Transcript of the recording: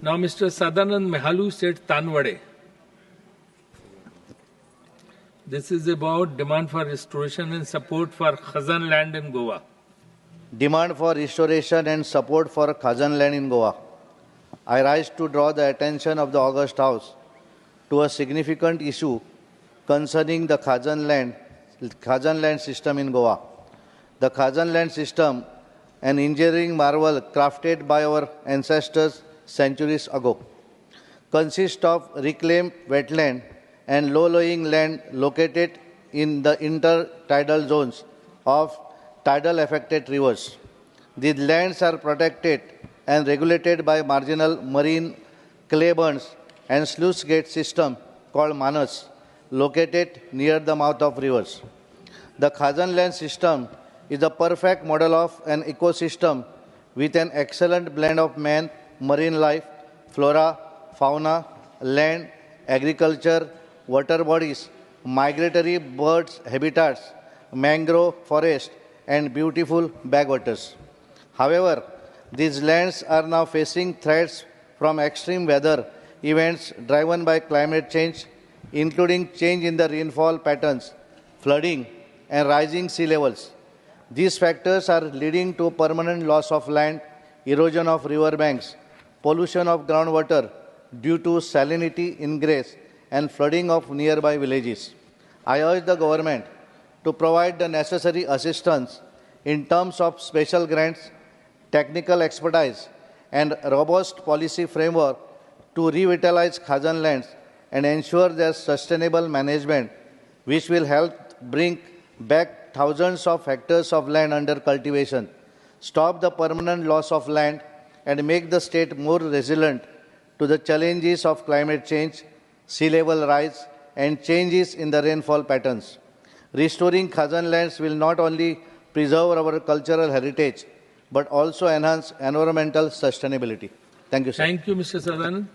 Now, Mr. Sadanand Mehalu Shet Tanawde. This is about demand for restoration and support for Khazan land in Goa. Demand for restoration and support for Khazan land in Goa. I rise to draw the attention of the August House to a significant issue concerning the Khazan land system in Goa. The Khazan land system, an engineering marvel crafted by our ancestors centuries ago, consists of reclaimed wetland and low-lying land located in the intertidal zones of tidal-affected rivers. These lands are protected and regulated by marginal marine clay burns and sluice gate system called manas, located near the mouth of rivers. The Khazan land system is a perfect model of an ecosystem with an excellent blend of man, marine life, flora, fauna, land, agriculture, water bodies, migratory birds habitats, mangrove forest, and beautiful backwaters. However, these lands are now facing threats from extreme weather events driven by climate change, including change in the rainfall patterns, flooding, and rising sea levels. These factors are leading to permanent loss of land, erosion of river banks, pollution of groundwater due to salinity ingress, and flooding of nearby villages. I urge the government to provide the necessary assistance in terms of special grants, technical expertise, and robust policy framework to revitalize Khazan lands and ensure their sustainable management, which will help bring back thousands of hectares of land under cultivation, stop the permanent loss of land, and make the state more resilient to the challenges of climate change, sea level rise, and changes in the rainfall patterns. Restoring Khazan lands will not only preserve our cultural heritage, but also enhance environmental sustainability. Thank you, sir. Thank you, Mr. Sadanand.